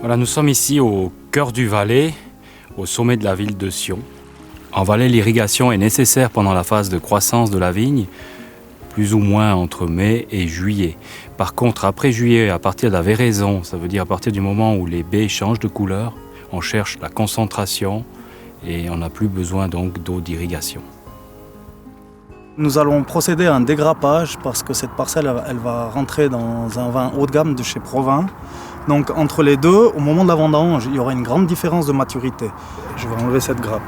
Voilà, nous sommes ici au cœur du Valais, au sommet de la ville de Sion. En Valais, l'irrigation est nécessaire pendant la phase de croissance de la vigne, plus ou moins entre mai et juillet. Par contre, après juillet, à partir de la véraison, ça veut dire à partir du moment où les baies changent de couleur, on cherche la concentration et on n'a plus besoin donc d'eau d'irrigation. Nous allons procéder à un dégrappage parce que cette parcelle elle va rentrer dans un vin haut de gamme de chez Provins. Donc entre les deux, au moment de la vendange, il y aura une grande différence de maturité. Je vais enlever cette grappe.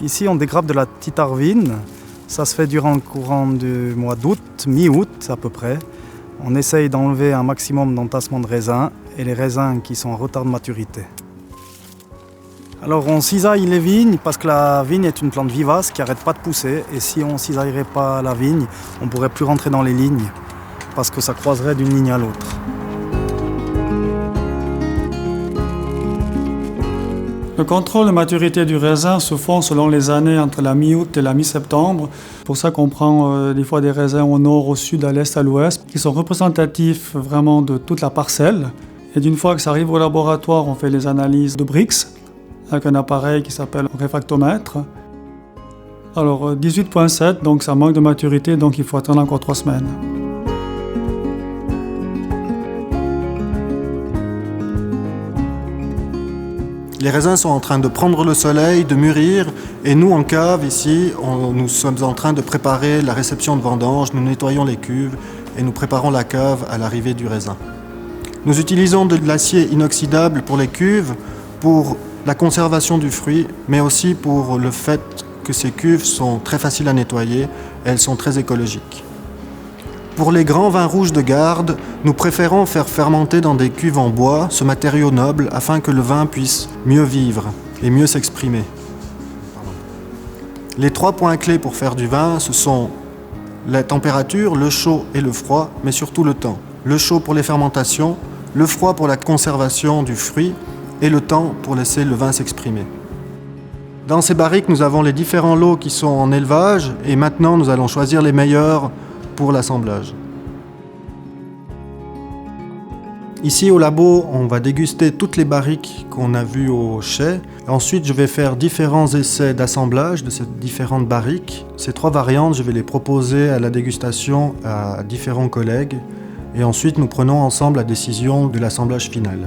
Ici, on dégrappe de la titarvine. Ça se fait durant le courant du mois d'août, mi-août à peu près. On essaye d'enlever un maximum d'entassement de raisins et les raisins qui sont en retard de maturité. Alors on cisaille les vignes parce que la vigne est une plante vivace qui n'arrête pas de pousser. Et si on ne cisaillerait pas la vigne, on ne pourrait plus rentrer dans les lignes parce que ça croiserait d'une ligne à l'autre. Le contrôle de maturité du raisin se font selon les années entre la mi-août et la mi-septembre. C'est pour ça qu'on prend des fois des raisins au nord, au sud, à l'est, à l'ouest, qui sont représentatifs vraiment de toute la parcelle. Et d'une fois que ça arrive au laboratoire, on fait les analyses de Brix avec un appareil qui s'appelle un réfractomètre. Alors 18,7, donc ça manque de maturité, donc il faut attendre encore 3 semaines. Les raisins sont en train de prendre le soleil, de mûrir, et nous en cave ici, nous sommes en train de préparer la réception de vendange, nous nettoyons les cuves et nous préparons la cave à l'arrivée du raisin. Nous utilisons de l'acier inoxydable pour les cuves, pour la conservation du fruit, mais aussi pour le fait que ces cuves sont très faciles à nettoyer et elles sont très écologiques. Pour les grands vins rouges de garde, nous préférons faire fermenter dans des cuves en bois ce matériau noble afin que le vin puisse mieux vivre et mieux s'exprimer. Les 3 points clés pour faire du vin, ce sont la température, le chaud et le froid, mais surtout le temps. Le chaud pour les fermentations, le froid pour la conservation du fruit et le temps pour laisser le vin s'exprimer. Dans ces barriques, nous avons les différents lots qui sont en élevage et maintenant nous allons choisir les meilleurs pour l'assemblage. Ici au labo, on va déguster toutes les barriques qu'on a vues au chai. Ensuite, je vais faire différents essais d'assemblage de ces différentes barriques. Ces 3 variantes, je vais les proposer à la dégustation à différents collègues. Et ensuite, nous prenons ensemble la décision de l'assemblage final.